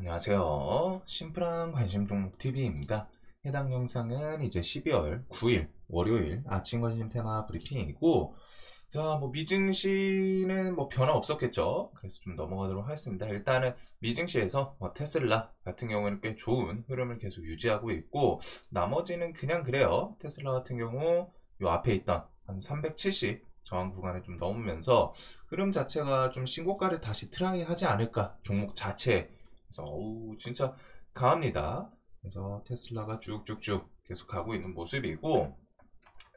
안녕하세요. 심플한 관심 종목 TV입니다. 해당 영상은 이제 12월 9일 월요일 아침 관심 테마 브리핑이고, 자, 미증시는 변화 없었겠죠. 그래서 좀 넘어가도록 하겠습니다. 일단은 미증시에서 테슬라 같은 경우에는 꽤 좋은 흐름을 계속 유지하고 있고, 나머지는 그냥 그래요. 테슬라 같은 경우 요 앞에 있던 한 370 저항 구간을 좀 넘으면서 흐름 자체가 좀 신고가를 다시 트라이 하지 않을까, 종목 자체. 그래서 진짜 강합니다. 그래서 테슬라가 쭉쭉쭉 계속 가고 있는 모습이고,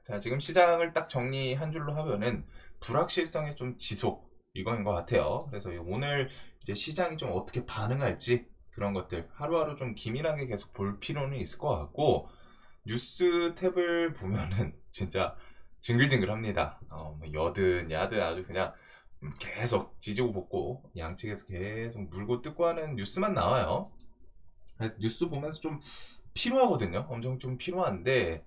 자, 지금 시장을 딱 정리 한 줄로 하면은 불확실성의 좀 지속, 이거인 것 같아요. 그래서 오늘 이제 시장이 좀 어떻게 반응할지, 그런 것들 하루하루 좀 기민하게 계속 볼 필요는 있을 것 같고, 뉴스 탭을 보면은 진짜 징글징글합니다. 여든 야든 아주 그냥 계속 지지고 볶고 양측에서 계속 물고 뜯고 하는 뉴스만 나와요. 그래서 뉴스 보면서 좀 필요하거든요. 엄청 좀 필요한데,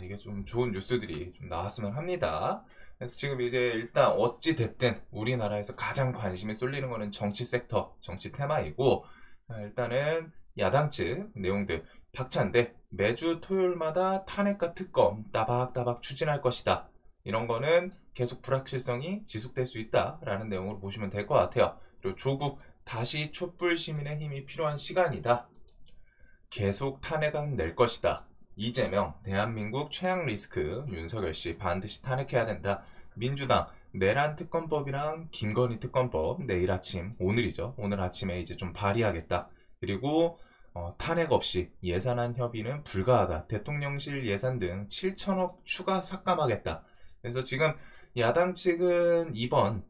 이게 좀 좋은 뉴스들이 좀 나왔으면 합니다. 그래서 지금 이제 일단 어찌 됐든 우리나라에서 가장 관심이 쏠리는 거는 정치 섹터, 정치 테마이고, 자, 일단은 야당 측 내용들 박찬대 매주 토요일마다 탄핵과 특검 따박따박 추진할 것이다. 이런 거는 계속 불확실성이 지속될 수 있다라는 내용으로 보시면 될 것 같아요. 그리고 조국 다시 촛불 시민의 힘이 필요한 시간이다. 계속 탄핵은 낼 것이다. 이재명 대한민국 최악 리스크, 윤석열 씨 반드시 탄핵해야 된다. 민주당 내란 특검법이랑 김건희 특검법 내일 아침, 오늘이죠. 오늘 아침에 이제 좀 발의하겠다. 그리고 탄핵 없이 예산안 협의는 불가하다. 대통령실 예산 등 7천억 추가 삭감하겠다. 그래서 지금 야당 측은 이번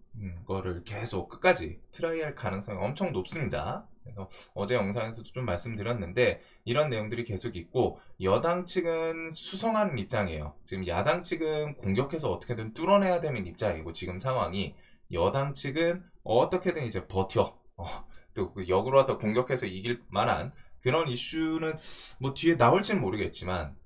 거를 계속 끝까지 트라이할 가능성이 엄청 높습니다. 그래서 어제 영상에서도 좀 말씀드렸는데, 이런 내용들이 계속 있고, 여당 측은 수성하는 입장이에요. 지금 야당 측은 공격해서 어떻게든 뚫어내야 되는 입장이고, 지금 상황이 여당 측은 어떻게든 이제 버텨, 또 역으로 하다 공격해서 이길 만한 그런 이슈는 뒤에 나올지는 모르겠지만,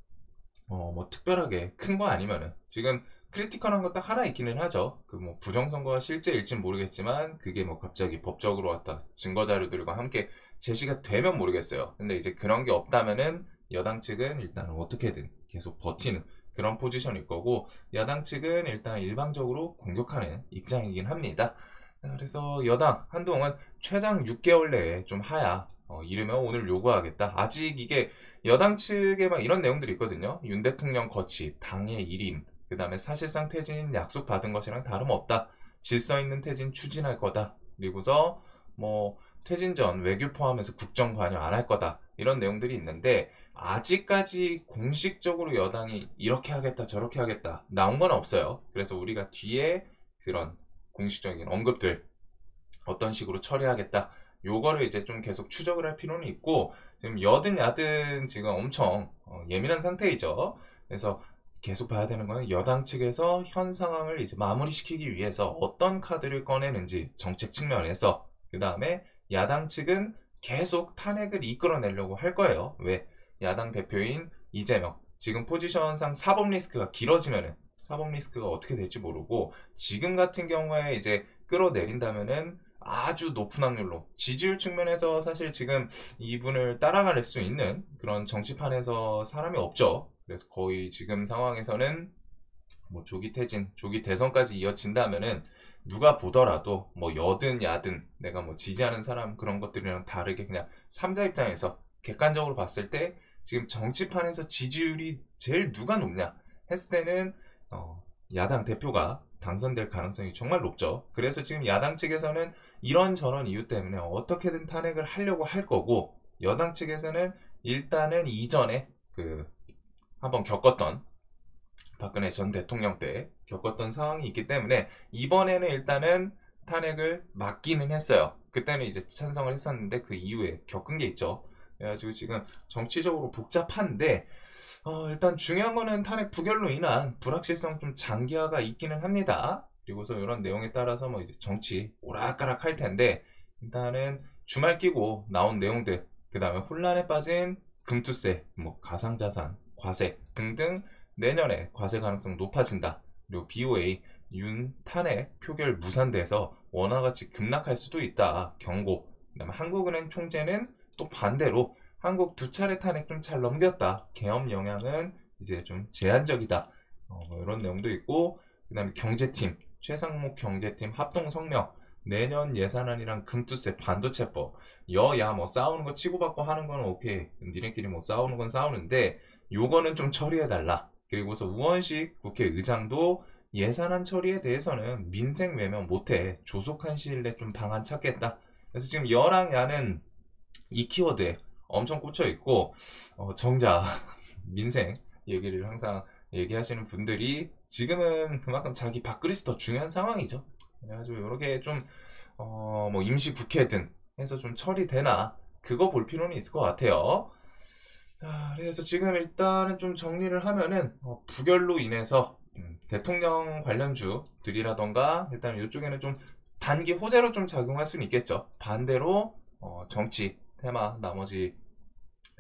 특별하게 큰 거 아니면은 지금 크리티컬한 거 딱 하나 있기는 하죠. 부정선거가 실제일진 모르겠지만, 그게 갑자기 법적으로 왔다 증거 자료들과 함께 제시가 되면 모르겠어요. 근데 이제 그런 게 없다면은 여당 측은 일단 어떻게든 계속 버티는 그런 포지션일 거고, 야당 측은 일단 일방적으로 공격하는 입장이긴 합니다. 그래서 여당 한동안 최장 6개월 내에 좀 하야, 이르면 오늘 요구하겠다. 아직 이게 여당 측에 막 이런 내용들이 있거든요. 윤 대통령 거취, 당의 일임, 그 다음에 사실상 퇴진 약속받은 것이랑 다름없다. 질서 있는 퇴진 추진할 거다. 그리고서 퇴진 전 외교 포함해서 국정 관여 안 할 거다. 이런 내용들이 있는데, 아직까지 공식적으로 여당이 이렇게 하겠다 저렇게 하겠다 나온 건 없어요. 그래서 우리가 뒤에 그런 공식적인 언급들 어떤 식으로 처리하겠다, 요거를 이제 좀 계속 추적을 할 필요는 있고, 지금 여든 야든 지금 엄청 예민한 상태이죠. 그래서 계속 봐야 되는 거는 여당 측에서 현 상황을 이제 마무리시키기 위해서 어떤 카드를 꺼내는지 정책 측면에서, 그 다음에 야당 측은 계속 탄핵을 이끌어내려고 할 거예요. 왜? 야당 대표인 이재명 지금 포지션상 사법 리스크가 길어지면은 사법 리스크가 어떻게 될지 모르고, 지금 같은 경우에 이제 끌어내린다면은 아주 높은 확률로 지지율 측면에서 사실 지금 이분을 따라갈 수 있는 그런 정치판에서 사람이 없죠. 그래서 거의 지금 상황에서는 조기 퇴진, 조기 대선까지 이어진다면은 누가 보더라도 여든 야든 내가 지지하는 사람 그런 것들이랑 다르게 그냥 3자 입장에서 객관적으로 봤을 때 지금 정치판에서 지지율이 제일 누가 높냐 했을 때는 야당 대표가 당선될 가능성이 정말 높죠. 그래서 지금 야당 측에서는 이런저런 이유 때문에 어떻게든 탄핵을 하려고 할 거고, 여당 측에서는 일단은 이전에 한번 겪었던 박근혜 전 대통령 때 겪었던 상황이 있기 때문에 이번에는 일단은 탄핵을 막기는 했어요. 그때는 이제 찬성을 했었는데 그 이후에 겪은 게 있죠. 그래가지고 지금 정치적으로 복잡한데, 일단 중요한 거는 탄핵 부결로 인한 불확실성 좀 장기화가 있기는 합니다. 그리고서 이런 내용에 따라서 이제 정치 오락가락 할 텐데, 일단은 주말 끼고 나온 내용들, 그 다음에 혼란에 빠진 금투세, 가상자산, 과세 등등 내년에 과세 가능성 높아진다. 그리고 BOA 윤 탄핵 표결 무산돼서 원화가치 급락할 수도 있다. 경고. 그다음에 한국은행 총재는 또 반대로 한국 2차례 탄핵 좀 잘 넘겼다. 계엄 영향은 이제 좀 제한적이다. 뭐 이런 내용도 있고, 그다음에 경제팀, 최상목 경제팀 합동 성명, 내년 예산안이랑 금투세 반도체법, 여야 뭐 싸우는 거 치고받고 하는 거는 오케이. 니네끼리 뭐 싸우는 건 싸우는데 요거는 좀 처리해달라. 그리고서 우원식 국회의장도 예산안 처리에 대해서는 민생 외면 못해. 조속한 시일 내 좀 방안 찾겠다. 그래서 지금 여랑 야는 이 키워드에 엄청 꽂혀 있고, 정작 민생 얘기를 항상 얘기하시는 분들이 지금은 그만큼 자기 밥그릇이 더 중요한 상황이죠. 그래가지고 이렇게 좀 뭐 임시 국회든 해서 좀 처리되나 그거 볼 필요는 있을 것 같아요. 자, 그래서 지금 일단은 좀 정리를 하면은 부결로 인해서 대통령 관련주들이라던가 일단 이쪽에는 좀 단기 호재로 좀 작용할 수는 있겠죠. 반대로 정치 테마 나머지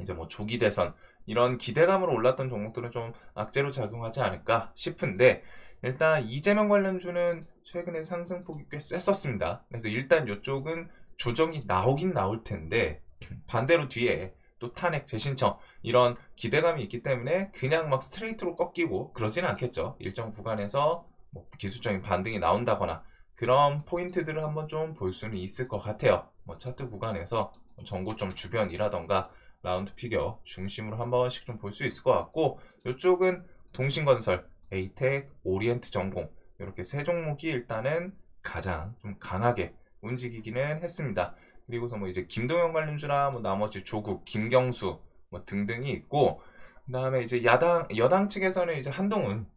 이제 뭐 조기 대선 이런 기대감으로 올랐던 종목들은 좀 악재로 작용하지 않을까 싶은데, 일단 이재명 관련주는 최근에 상승폭이 꽤 셌었습니다. 그래서 일단 이쪽은 조정이 나오긴 나올 텐데, 반대로 뒤에 또 탄핵 재신청 이런 기대감이 있기 때문에 그냥 막 스트레이트로 꺾이고 그러지는 않겠죠. 일정 구간에서 뭐 기술적인 반등이 나온다거나 그런 포인트들을 한번 좀 볼 수는 있을 것 같아요. 뭐 차트 구간에서 전고점 주변이라던가 라운드 피겨 중심으로 한 번씩 좀 볼 수 있을 것 같고, 이쪽은 동신건설, 에이텍, 오리엔트 전공 이렇게 세 종목이 일단은 가장 좀 강하게 움직이기는 했습니다. 그리고서 뭐 이제 김동연 관련주나 뭐 나머지 조국, 김경수 뭐 등등이 있고, 그다음에 이제 여당 측에서는 이제 한동훈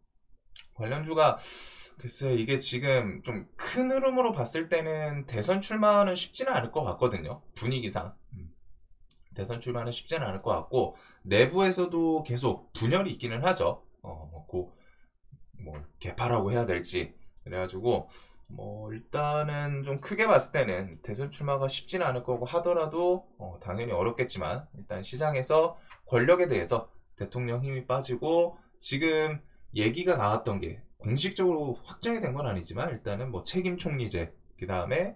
관련주가 글쎄 이게 지금 좀 큰 흐름으로 봤을 때는 대선 출마는 쉽지는 않을 것 같거든요. 분위기상. 대선 출마는 쉽지는 않을 것 같고, 내부에서도 계속 분열이 있기는 하죠. 뭐 개파라고 해야 될지. 그래가지고 뭐 일단은 좀 크게 봤을 때는 대선 출마가 쉽지는 않을 거고, 하더라도 당연히 어렵겠지만 일단 시장에서 권력에 대해서 대통령 힘이 빠지고, 지금 얘기가 나왔던 게 공식적으로 확정이 된 건 아니지만 일단은 뭐 책임 총리제, 그 다음에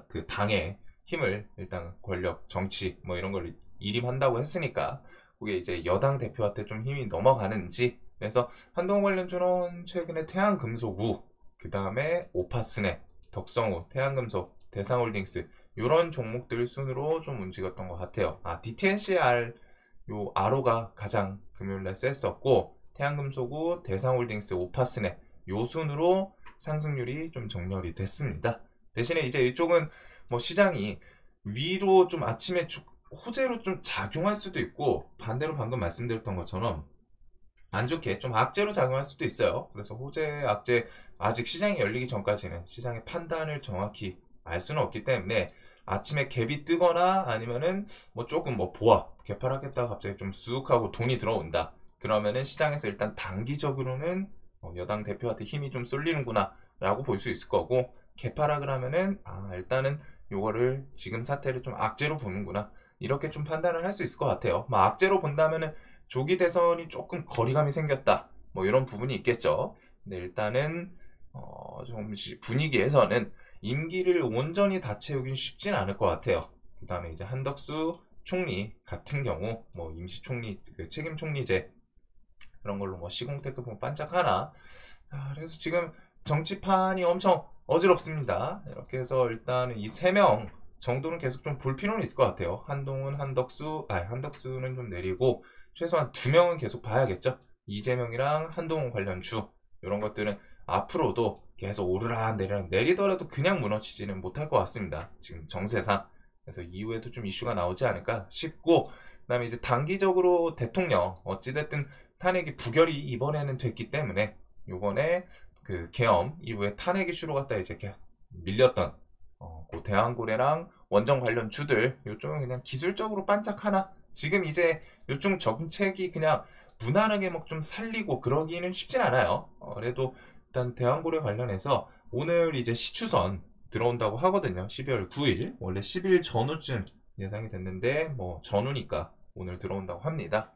그 당의 힘을 일단 권력, 정치 뭐 이런 걸 일임한다고 했으니까 그게 이제 여당 대표한테 좀 힘이 넘어가는지. 그래서 한동훈 관련주는 최근에 태양금속우, 그 다음에 오파스네, 덕성우, 태양금속, 대상홀딩스 이런 종목들 순으로 좀 움직였던 것 같아요. DTNCR 요 아로가 가장 금요일날 셌었고, 태양금속우, 대상홀딩스, 오파스네 요 순으로 상승률이 좀 정렬이 됐습니다. 대신에 이제 이쪽은 뭐 시장이 위로 좀 아침에 호재로 좀 작용할 수도 있고, 반대로 방금 말씀드렸던 것처럼 안 좋게 좀 악재로 작용할 수도 있어요. 그래서 호재, 악재 아직 시장이 열리기 전까지는 시장의 판단을 정확히 알 수는 없기 때문에 아침에 갭이 뜨거나 아니면은 뭐 조금 뭐 보합, 개파하겠다가 갑자기 좀 쑥 하고 돈이 들어온다. 그러면은 시장에서 일단 단기적으로는 여당 대표한테 힘이 좀 쏠리는구나 라고 볼 수 있을 거고, 개파락을 하면은 일단은 요거를 지금 사태를 좀 악재로 보는구나 이렇게 좀 판단을 할 수 있을 것 같아요. 뭐 악재로 본다면은 조기 대선이 조금 거리감이 생겼다 뭐 이런 부분이 있겠죠. 근데 일단은 좀 분위기에서는 임기를 온전히 다 채우긴 쉽진 않을 것 같아요. 그 다음에 이제 한덕수 총리 같은 경우 뭐 임시총리 그 책임총리제 그런 걸로 뭐 시공테크 보면 반짝하나. 자, 그래서 지금 정치판이 엄청 어지럽습니다. 이렇게 해서 일단은 이 세 명 정도는 계속 좀 볼 필요는 있을 것 같아요. 한동훈, 한덕수는 좀 내리고 최소한 2명은 계속 봐야겠죠. 이재명이랑 한동훈 관련주 이런 것들은 앞으로도 계속 오르락 내리더라도 그냥 무너지지는 못할 것 같습니다. 지금 정세상. 그래서 이후에도 좀 이슈가 나오지 않을까 싶고, 그 다음에 이제 단기적으로 대통령 어찌됐든 탄핵이 부결이 이번에는 됐기 때문에 요번에 그 계엄 이후에 탄핵 이슈로 갖다 이제 밀렸던 그 대왕고래랑 원전 관련 주들 요쪽은 그냥 기술적으로 반짝하나. 지금 이제 요쪽 정책이 그냥 무난하게 막 좀 살리고 그러기는 쉽진 않아요. 그래도 일단 대왕고래 관련해서 오늘 이제 시추선 들어온다고 하거든요. 12월 9일 원래 10일 전후쯤 예상이 됐는데 뭐 전후니까 오늘 들어온다고 합니다.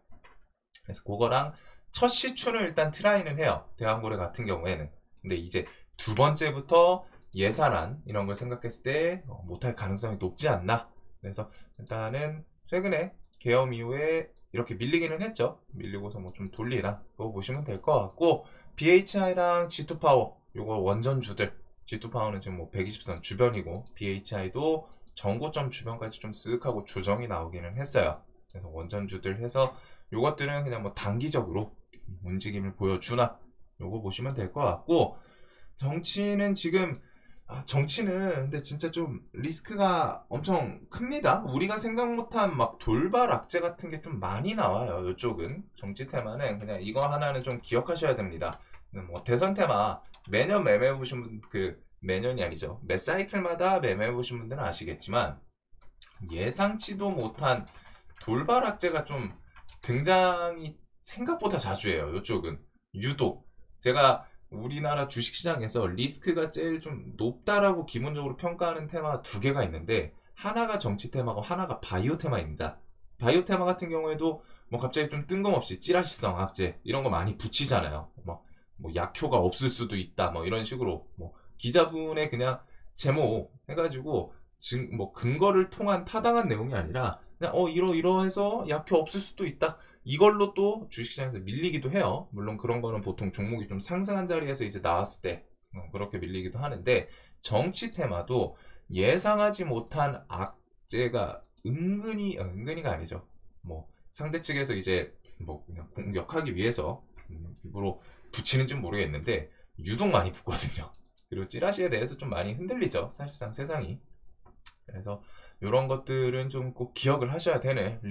그래서 그거랑 첫 시추는 일단 트라이는 해요. 대왕고래 같은 경우에는. 근데 이제 두 번째부터 예산안 이런 걸 생각했을 때 못할 가능성이 높지 않나. 그래서 일단은 최근에 계엄 이후에 이렇게 밀리기는 했죠. 밀리고서 뭐 좀 돌리나 그거 보시면 될 것 같고, BHI랑 G2파워 요거 원전주들, G2파워는 지금 뭐 120선 주변이고 BHI도 전고점 주변까지 좀 쓱하고 조정이 나오기는 했어요. 그래서 원전주들 해서 요것들은 그냥 뭐 단기적으로 움직임을 보여주나 요거 보시면 될 것 같고, 정치는 지금 정치는 근데 진짜 좀 리스크가 엄청 큽니다. 우리가 생각 못한 막 돌발 악재 같은 게 좀 많이 나와요. 이쪽은 정치 테마는 그냥 이거 하나는 좀 기억하셔야 됩니다. 뭐 대선 테마 매년 매매해 보신 분, 그 매년이 아니죠, 매 사이클마다 매매해 보신 분들은 아시겠지만 예상치도 못한 돌발 악재가 좀 등장이 생각보다 자주 해요. 이쪽은 유독 제가 우리나라 주식시장에서 리스크가 제일 좀 높다라고 기본적으로 평가하는 테마가 두 개가 있는데, 하나가 정치 테마고 하나가 바이오 테마입니다. 바이오 테마 같은 경우에도 뭐 갑자기 좀 뜬금없이 찌라시성 악재 이런 거 많이 붙이잖아요. 뭐 약효가 없을 수도 있다 뭐 이런 식으로 뭐 기자분의 그냥 제목 해가지고 지금 뭐 근거를 통한 타당한 내용이 아니라 그냥 이러해서 약효 없을 수도 있다, 이걸로 또 주식시장에서 밀리기도 해요. 물론 그런 거는 보통 종목이 좀 상승한 자리에서 이제 나왔을 때 그렇게 밀리기도 하는데, 정치 테마도 예상하지 못한 악재가 은근히가 아니죠. 뭐 상대 측에서 이제 뭐 그냥 공격하기 위해서 일부러 붙이는지는 모르겠는데 유독 많이 붙거든요. 그리고 찌라시에 대해서 좀 많이 흔들리죠, 사실상 세상이. 그래서 이런 것들은 좀 꼭 기억을 하셔야 되는,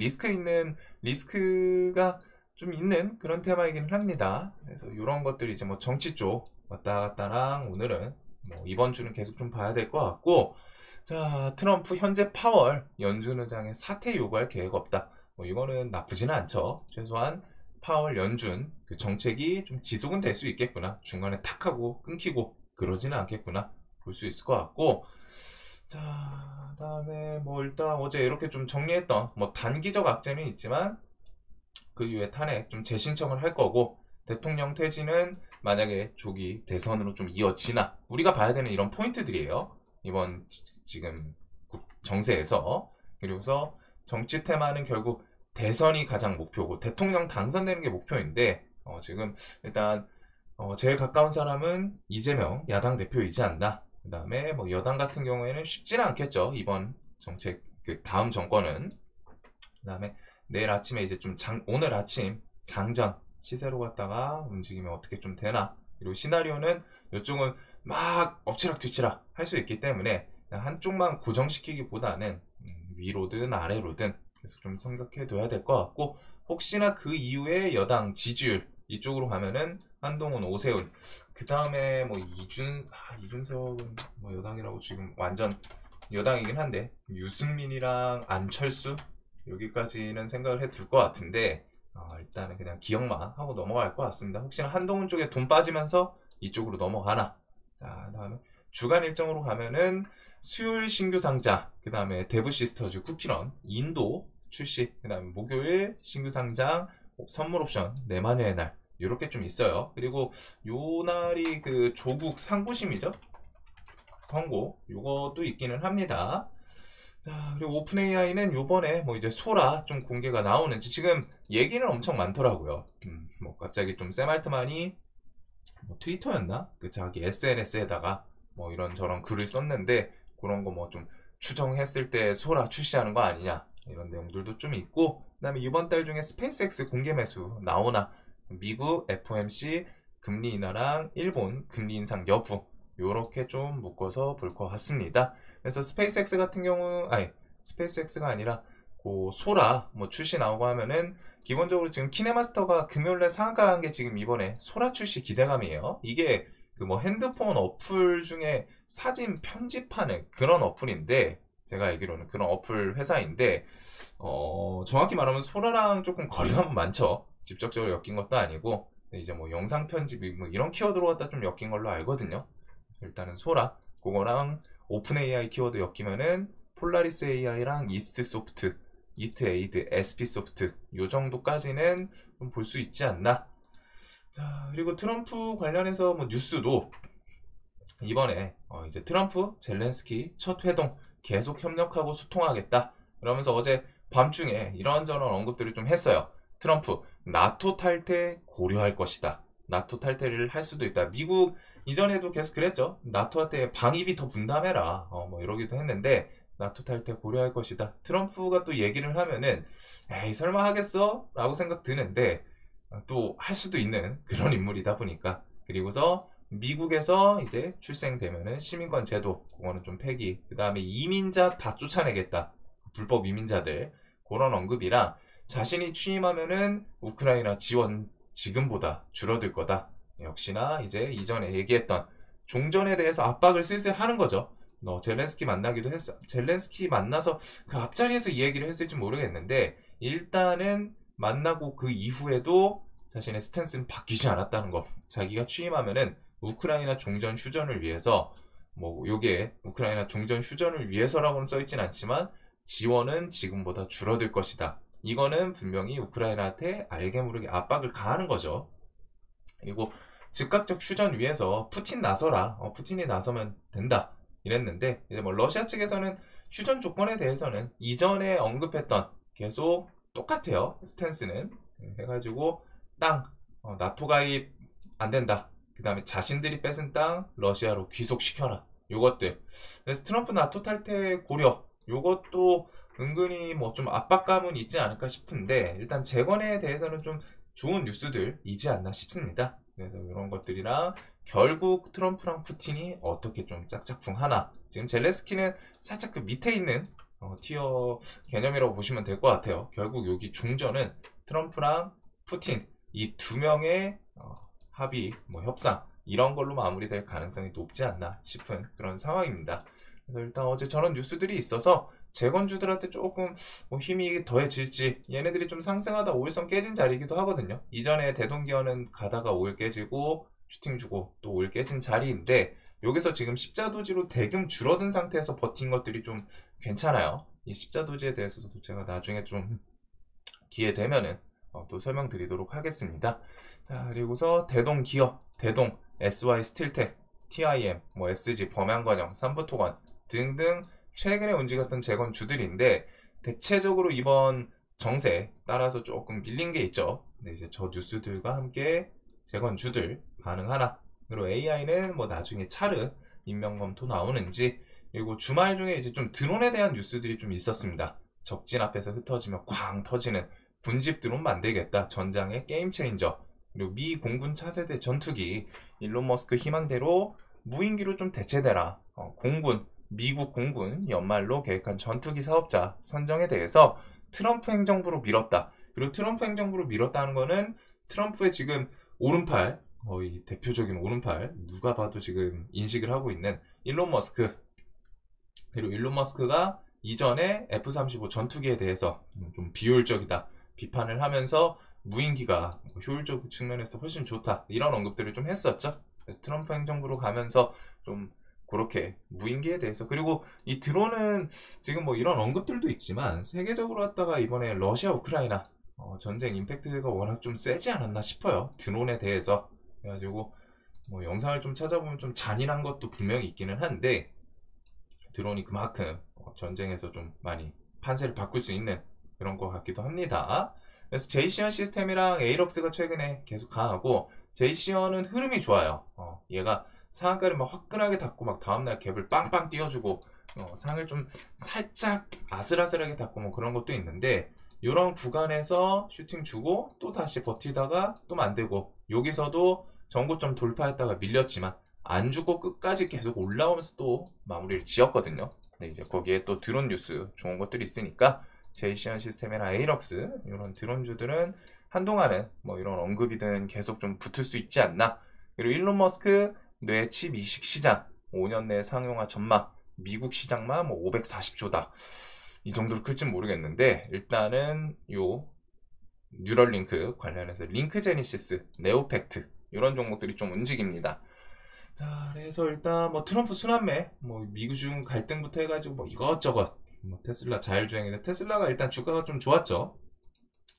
리스크가 좀 있는 그런 테마이긴 합니다. 그래서 이런 것들이 이제 뭐 정치 쪽 왔다 갔다랑 오늘은 뭐 이번 주는 계속 좀 봐야 될 것 같고, 자, 트럼프 현재 파월 연준 의장의 사퇴 요구할 계획 없다. 뭐 이거는 나쁘지는 않죠. 최소한 파월 연준 그 정책이 좀 지속은 될 수 있겠구나. 중간에 탁 하고 끊기고 그러지는 않겠구나 볼 수 있을 것 같고, 자, 다음에 뭐 일단 어제 이렇게 좀 정리했던 뭐 단기적 악재는 있지만 그 이후에 탄핵 좀 재신청을 할 거고, 대통령 퇴진은 만약에 조기 대선으로 좀 이어지나 우리가 봐야 되는 이런 포인트들이에요. 이번 지금 정세에서. 그리고서 정치 테마는 결국 대선이 가장 목표고 대통령 당선되는 게 목표인데 지금 일단 제일 가까운 사람은 이재명 야당 대표이지 않나. 그 다음에 뭐 여당 같은 경우에는 쉽지는 않겠죠, 이번 정책 그 다음 정권은. 그 다음에 내일 아침에 이제 좀 오늘 아침 장전 시세로 갔다가 움직이면 어떻게 좀 되나. 그리고 시나리오는 이쪽은 막 엎치락뒤치락 할 수 있기 때문에 한쪽만 고정시키기보다는 위로든 아래로든 계속 좀 생각해 둬야 될 것 같고, 혹시나 그 이후에 여당 지지율 이쪽으로 가면은 한동훈, 오세훈, 그 다음에 뭐 이준석은 뭐 여당이라고 지금 완전 여당이긴 한데 유승민이랑 안철수 여기까지는 생각을 해둘 것 같은데 일단은 그냥 기억만 하고 넘어갈 것 같습니다. 혹시나 한동훈 쪽에 돈 빠지면서 이쪽으로 넘어가나. 자, 다음에 주간 일정으로 가면은 수요일 신규 상장, 그 다음에 데브시스터즈 쿠키런 인도 출시, 그 다음에 목요일 신규 상장 선물 옵션 내마녀의 날 이렇게 좀 있어요. 그리고 요 날이 그 조국 상부심이죠, 선고, 요것도 있기는 합니다. 자, 그리고 오픈 AI는 요번에 뭐 이제 소라 좀 공개가 나오는지 지금 얘기는 엄청 많더라고요. 뭐 갑자기 좀 샘 알트만이 뭐 트위터였나? 그 자기 SNS에다가 뭐 이런저런 글을 썼는데 그런 거 뭐 좀 추정했을 때 소라 출시하는 거 아니냐 이런 내용들도 좀 있고, 그 다음에 이번 달 중에 스페이스X 공개 매수 나오나, 미국 FOMC 금리 인하랑 일본 금리 인상 여부 요렇게 좀 묶어서 볼 것 같습니다. 그래서 스페이스X 같은 경우, 스페이스X가 아니라 그 소라 뭐 출시 나오고 하면은 기본적으로 지금 키네마스터가 금요일날 상한가한 게 지금 이번에 소라 출시 기대감이에요. 이게 그 뭐 핸드폰 어플 중에 사진 편집하는 그런 어플인데, 제가 알기로는 그런 어플 회사인데 정확히 말하면 소라랑 조금 거리감은 많죠. 직접적으로 엮인 것도 아니고, 근데 이제 뭐 영상 편집 뭐 이런 키워드로 갖다 좀 엮인 걸로 알거든요. 그래서 일단은 소라 그거랑 오픈 AI 키워드 엮이면은 폴라리스 AI랑 이스트 소프트, 이스트 에이드, SP 소프트 요 정도까지는 좀 볼 수 있지 않나. 자, 그리고 트럼프 관련해서 뭐 뉴스도 이번에 이제 트럼프, 젤렌스키 첫 회동 계속 협력하고 소통하겠다. 그러면서 어제 밤중에 이런저런 언급들을 좀 했어요. 트럼프, 나토 탈퇴 고려할 것이다. 나토 탈퇴를 할 수도 있다. 미국 이전에도 계속 그랬죠. 나토한테 방위비 더 분담해라. 뭐 이러기도 했는데 나토 탈퇴 고려할 것이다. 트럼프가 또 얘기를 하면은 에이 설마 하겠어? 라고 생각 드는데 또 할 수도 있는 그런 인물이다 보니까. 그리고서 미국에서 이제 출생되면은 시민권 제도 그거는 좀 폐기, 그 다음에 이민자 다 쫓아내겠다, 불법 이민자들, 그런 언급이랑 자신이 취임하면은 우크라이나 지원 지금보다 줄어들 거다. 역시나 이제 이전에 얘기했던 종전에 대해서 압박을 슬슬 하는 거죠. 너 젤렌스키 만나기도 했어. 젤렌스키 만나서 그 앞자리에서 이 얘기를 했을지 모르겠는데 일단은 만나고 그 이후에도 자신의 스탠스는 바뀌지 않았다는 거. 자기가 취임하면은 우크라이나 종전 휴전을 위해서, 뭐 요게 우크라이나 종전 휴전을 위해서라고는 써있진 않지만 지원은 지금보다 줄어들 것이다. 이거는 분명히 우크라이나한테 알게 모르게 압박을 가하는 거죠. 그리고 즉각적 휴전 위해서 푸틴 나서라. 푸틴이 나서면 된다. 이랬는데 이제 뭐 러시아 측에서는 휴전 조건에 대해서는 이전에 언급했던 계속 똑같아요. 스탠스는 해가지고 땅 나토 가입 안 된다. 그 다음에 자신들이 뺏은 땅 러시아로 귀속시켜라. 요것들. 그래서 트럼프 나토 탈퇴 고려. 요것도 은근히 뭐 좀 압박감은 있지 않을까 싶은데 일단 재건에 대해서는 좀 좋은 뉴스들이지 않나 싶습니다. 그래서 이런 것들이랑 결국 트럼프랑 푸틴이 어떻게 좀 짝짝꿍 하나. 지금 젤렌스키는 살짝 그 밑에 있는 티어 개념이라고 보시면 될 것 같아요. 결국 여기 중전은 트럼프랑 푸틴 이 두 명의 합의, 뭐 협상 이런 걸로 마무리될 가능성이 높지 않나 싶은 그런 상황입니다. 그래서 일단 어제 저런 뉴스들이 있어서 재건주들한테 조금 뭐 힘이 더해질지, 얘네들이 좀 상승하다 5일선 깨진 자리이기도 하거든요. 이전에 대동기어는 가다가 5일 깨지고 슈팅 주고 또 5일 깨진 자리인데 여기서 지금 십자도지로 대금 줄어든 상태에서 버틴 것들이 좀 괜찮아요. 이 십자도지에 대해서도 제가 나중에 좀 기회 되면은 또 설명드리도록 하겠습니다. 자, 그리고서 대동기업, 대동, SY 스틸텍, TIM, 뭐 SG, 범양건영, 삼부토건 등등 최근에 움직였던 재건주들인데 대체적으로 이번 정세 따라서 조금 밀린 게 있죠. 근데 이제 저 뉴스들과 함께 재건주들 반응하나. 그리고 AI는 뭐 나중에 차르 임명검토 나오는지. 그리고 주말 중에 이제 좀 드론에 대한 뉴스들이 좀 있었습니다. 적진 앞에서 흩어지면 쾅 터지는 군집 드론 만들겠다. 전장의 게임 체인저. 그리고 미 공군 차세대 전투기. 일론 머스크 희망대로 무인기로 좀 대체되라. 공군, 미국 공군 연말로 계획한 전투기 사업자 선정에 대해서 트럼프 행정부로 밀었다. 그리고 트럼프 행정부로 밀었다는 거는 트럼프의 지금 오른팔, 거의 대표적인 오른팔, 누가 봐도 지금 인식을 하고 있는 일론 머스크. 그리고 일론 머스크가 이전에 F-35 전투기에 대해서 좀 비효율적이다 비판을 하면서 무인기가 효율적 측면에서 훨씬 좋다 이런 언급들을 좀 했었죠. 그래서 트럼프 행정부로 가면서 좀 그렇게 무인기에 대해서, 그리고 이 드론은 지금 뭐 이런 언급들도 있지만 세계적으로 왔다가 이번에 러시아 우크라이나 전쟁 임팩트가 워낙 좀 세지 않았나 싶어요. 드론에 대해서. 그래가지고 뭐 영상을 좀 찾아보면 좀 잔인한 것도 분명히 있기는 한데 드론이 그만큼 전쟁에서 좀 많이 판세를 바꿀 수 있는 그런 것 같기도 합니다. 그래서 제이시언 시스템이랑 에이럭스가 최근에 계속 강하고, 제이시언은 흐름이 좋아요. 얘가 상한가를 막 화끈하게 닫고 막 다음날 갭을 빵빵 띄워주고 상을 좀 살짝 아슬아슬하게 닫고 뭐 그런 것도 있는데, 이런 구간에서 슈팅 주고 또 다시 버티다가 또 만들고, 여기서도 전고점 돌파했다가 밀렸지만 안 죽고 끝까지 계속 올라오면서 또 마무리를 지었거든요. 근데 이제 거기에 또 드론 뉴스 좋은 것들이 있으니까 제이시언 시스템이나 에이럭스 이런 드론주들은 한동안은 뭐 이런 언급이든 계속 좀 붙을 수 있지 않나. 그리고 일론 머스크 뇌 칩 이식 시장 5년 내 상용화 전망, 미국 시장만 뭐 540조다 이 정도로 클진 모르겠는데 일단은 요 뉴럴링크 관련해서 링크 제니시스, 네오팩트 이런 종목들이 좀 움직입니다. 자, 그래서 일단 뭐 트럼프 순환매, 뭐 미중 갈등부터 해가지고 뭐 이것저것, 뭐 테슬라 자율주행인데 테슬라가 일단 주가가 좀 좋았죠.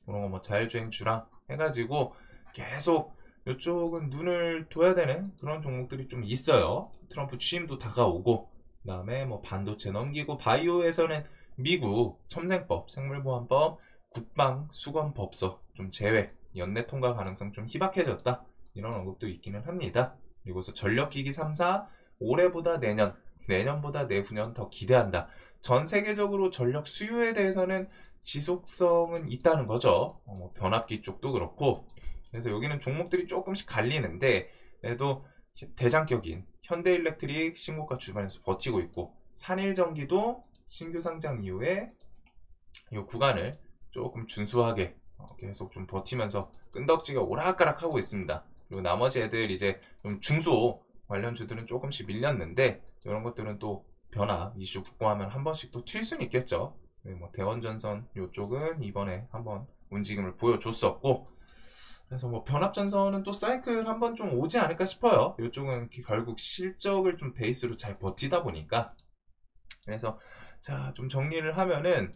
그런 거 뭐 자율주행주랑 해가지고 계속 이쪽은 눈을 둬야 되는 그런 종목들이 좀 있어요. 트럼프 취임도 다가오고, 그 다음에 뭐 반도체 넘기고, 바이오에서는 미국 첨생법, 생물보안법, 국방 수건법서 좀 제외, 연내 통과 가능성 좀 희박해졌다. 이런 언급도 있기는 합니다. 그리고서 전력기기 3사 올해보다 내년, 내년보다 내후년 더 기대한다. 전 세계적으로 전력 수요에 대해서는 지속성은 있다는 거죠. 변압기 쪽도 그렇고. 그래서 여기는 종목들이 조금씩 갈리는데, 그래도 대장격인 현대일렉트릭 신고가 주변에서 버티고 있고, 산일전기도 신규 상장 이후에 이 구간을 조금 준수하게 계속 좀 버티면서 끈덕지가 오락가락 하고 있습니다. 그리고 나머지 애들 이제 좀 중소 관련주들은 조금씩 밀렸는데, 이런 것들은 또 변화 이슈 붙고하면 한 번씩 또 튈 수는 있겠죠. 뭐 대원전선 이쪽은 이번에 한번 움직임을 보여줬었고, 그래서 뭐 변압전선은 또 사이클 한번 좀 오지 않을까 싶어요. 이쪽은 결국 실적을 좀 베이스로 잘 버티다 보니까. 그래서 자, 좀 정리를 하면은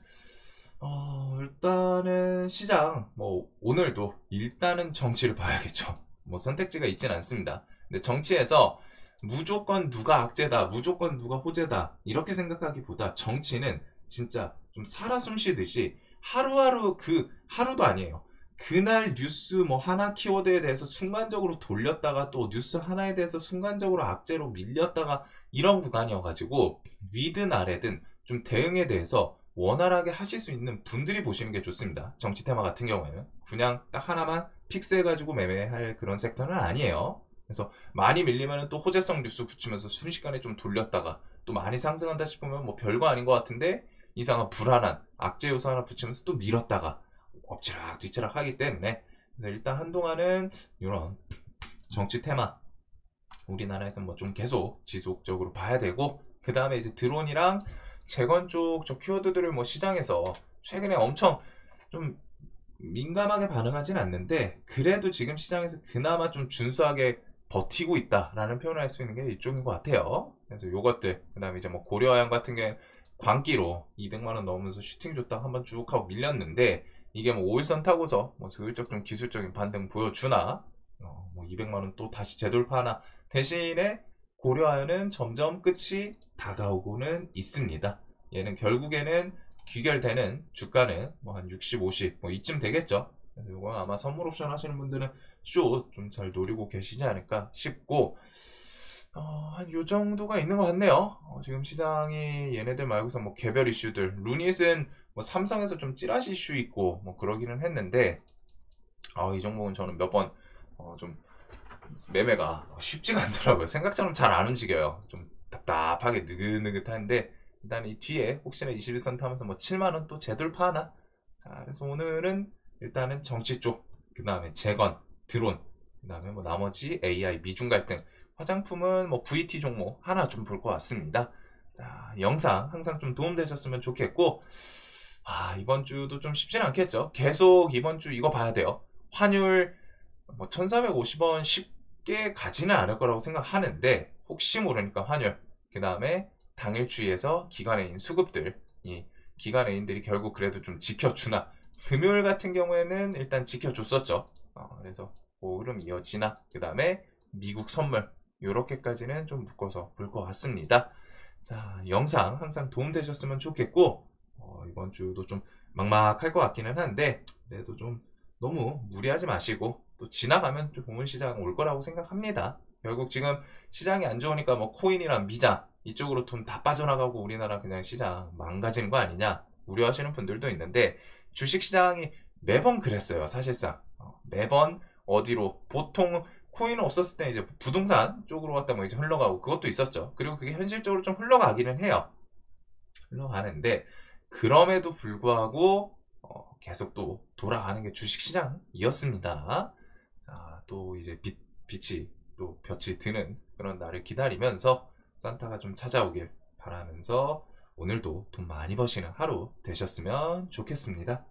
일단은 시장 뭐 오늘도 일단은 정치를 봐야겠죠. 뭐 선택지가 있진 않습니다. 근데 정치에서 무조건 누가 악재다, 무조건 누가 호재다 이렇게 생각하기보다, 정치는 진짜 좀 살아 숨쉬듯이 하루하루, 그 하루도 아니에요. 그날 뉴스 뭐 하나 키워드에 대해서 순간적으로 돌렸다가 또 뉴스 하나에 대해서 순간적으로 악재로 밀렸다가, 이런 구간이어가지고 위든 아래든 좀 대응에 대해서 원활하게 하실 수 있는 분들이 보시는 게 좋습니다. 정치 테마 같은 경우에는 그냥 딱 하나만 픽스해가지고 매매할 그런 섹터는 아니에요. 그래서 많이 밀리면 또 호재성 뉴스 붙이면서 순식간에 좀 돌렸다가, 또 많이 상승한다 싶으면 뭐 별거 아닌 것 같은데 이상한 불안한 악재 요소 하나 붙이면서 또 밀었다가 엎치락 뒤치락 하기 때문에, 그래서 일단 한동안은 이런 정치 테마 우리나라에서 뭐 좀 계속 지속적으로 봐야 되고, 그 다음에 이제 드론이랑 재건 쪽 저 키워드들을 뭐 시장에서 최근에 엄청 좀 민감하게 반응하진 않는데, 그래도 지금 시장에서 그나마 좀 준수하게 버티고 있다라는 표현을 할 수 있는 게 이쪽인 것 같아요. 그래서 요것들, 그 다음에 이제 뭐 고려아연 같은 게 광기로 200만원 넘으면서 슈팅 줬다가 한번 쭉 하고 밀렸는데, 이게 뭐 5일선 타고서 뭐 슬쩍 좀 기술적인 반등 보여주나, 뭐 200만원 또 다시 재돌파하나. 대신에 고려아연은 점점 끝이 다가오고는 있습니다. 얘는 결국에는 귀결되는 주가는 뭐 한 60, 50 뭐 이쯤 되겠죠. 그래서 이거 아마 선물 옵션 하시는 분들은 숏 좀 잘 노리고 계시지 않을까 싶고, 한 요 정도가 있는 것 같네요. 지금 시장이 얘네들 말고서 뭐 개별 이슈들, 루닛은 뭐 삼성에서 좀 찌라시 이슈 있고 뭐 그러기는 했는데, 이 종목은 저는 몇 번 좀 매매가 쉽지가 않더라고요. 생각처럼 잘 안 움직여요. 좀 답답하게 느긋느긋한데, 일단 이 뒤에 혹시나 21선 타면서 뭐 7만원 또 재돌파하나? 자, 그래서 오늘은 일단은 정치 쪽, 그 다음에 재건, 드론, 그 다음에 뭐 나머지 AI, 미중 갈등, 화장품은 뭐 VT 종목 하나 좀 볼 것 같습니다. 자, 영상 항상 좀 도움되셨으면 좋겠고, 이번 주도 좀 쉽진 않겠죠. 계속 이번 주 이거 봐야 돼요. 환율 뭐 1450원 쉽게 가지는 않을 거라고 생각하는데, 혹시 모르니까 환율, 그 다음에 당일주의에서 기관애인 수급들, 이 기관애인들이 결국 그래도 좀 지켜주나. 금요일 같은 경우에는 일단 지켜줬었죠. 그래서 그 흐름 이어지나. 그 다음에 미국 선물, 요렇게까지는 좀 묶어서 볼 것 같습니다. 자, 영상 항상 도움되셨으면 좋겠고, 이번 주도 좀 막막할 것 같기는 한데, 그래도 좀 너무 무리하지 마시고, 또 지나가면 좀 좋은 시장 올 거라고 생각합니다. 결국 지금 시장이 안 좋으니까 뭐 코인이랑 미장 이쪽으로 돈 다 빠져나가고 우리나라 그냥 시장 망가지는 거 아니냐 우려하시는 분들도 있는데, 주식시장이 매번 그랬어요. 사실상 매번 어디로, 보통 코인은 없었을 때 이제 부동산 쪽으로 갔다 뭐 이제 흘러가고 그것도 있었죠. 그리고 그게 현실적으로 좀 흘러가기는 해요. 흘러가는데, 그럼에도 불구하고 계속 또 돌아가는 게 주식시장이었습니다. 자, 또 이제 빛이 또 볕이 드는 그런 날을 기다리면서 산타가 좀 찾아오길 바라면서 오늘도 돈 많이 버시는 하루 되셨으면 좋겠습니다.